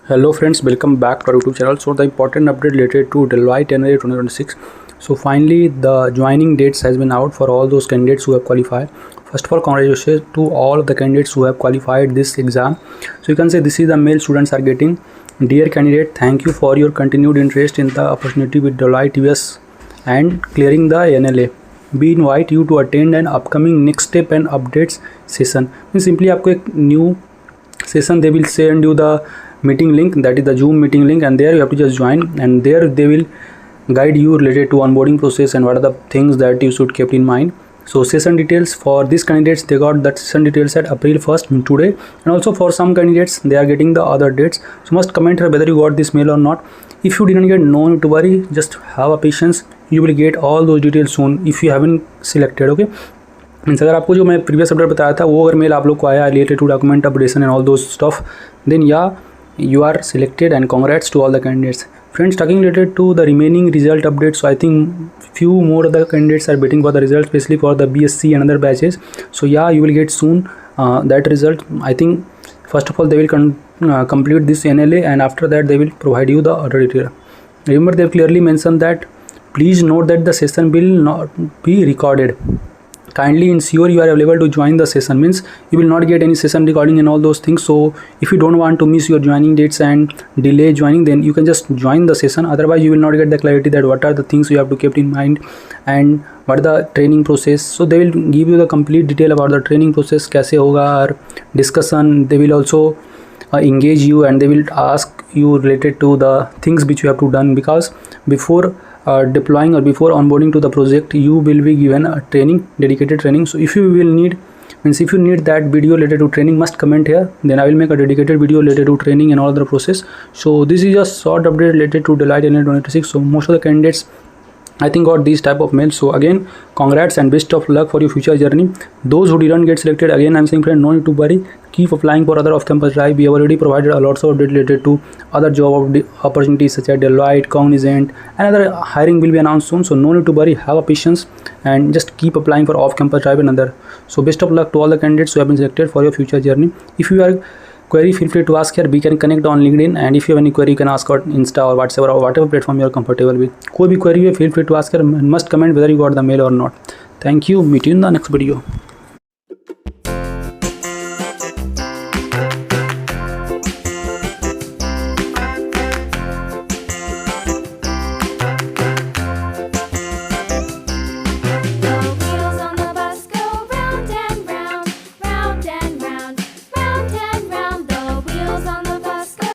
Hello friends, welcome back to our YouTube channel. So the important update related to Deloitte NLA 2026. So finally the joining dates has been out for all those candidates who have qualified. First of all, congratulations to all of the candidates who have qualified this exam. So you can say this is the mail students are getting. Dear candidate, thank you for your continued interest in the opportunity with Deloitte US and clearing the NLA. We invite you to attend an upcoming next step and updates session. Simply आपको एक new session they will send you the meeting link, that is the Zoom meeting link, and there you have to just join, and there they will guide you related to onboarding process and what are the things that you should keep in mind. So session details for these candidates, they got that session details at April 1st today, and also for some candidates they are getting the other dates. So must comment here whether you got this mail or not. If you didn't get, no need to worry, just have a patience, you will get all those details soon if you haven't selected. Okay, means अगर आपको जो मैं previous update बताया था वो अगर mail आप लोग को आया related to document updation and all those stuff, then yeah you are selected and congrats to all the candidates. Friends, talking related to the remaining result updates, so I think few more other candidates are waiting for the results, especially for the BSc and other batches. So yeah, you will get soon that result. I think first of all they will complete this NLA, and after that they will provide you the other detail. Remember, they have clearly mentioned that please note that the session will not be recorded. Kindly ensure you are available to join the session, means you will not get any session recording and all those things. So if you don't want to miss your joining dates and delay joining, then you can just join the session. Otherwise you will not get the clarity that what are the things you have to keep in mind and what are the training process. So they will give you the complete detail about the training process, कैसे होगा, और discussion. They will also engage you and they will ask you related to the things which you have to done, because before deploying or before onboarding to the project you will be given a training, dedicated training. So if you will need, means if you need that video related to training, must comment here, then I will make a dedicated video related to training and all the process. So this is a short update related to Deloitte NLA 2026. So most of the candidates I think got these type of mails. So again, congrats and best of luck for your future journey. Those who didn't get selected, again I'm saying friend, no need to worry, keep applying for other off-campus drive. We have already provided a lots of update related to other job opportunities such as Deloitte, Cognizant, and other hiring will be announced soon. So no need to worry, have a patience and just keep applying for off-campus drive and other. So best of luck to all the candidates who have been selected for your future journey. If you are query, feel free to ask here. We can connect on LinkedIn, and if you have any query you can ask on Insta or WhatsApp or whatever platform you are comfortable with. कोई भी query है, feel free to ask here and must comment whether you got the mail or not. Thank you. Meet you in the next video.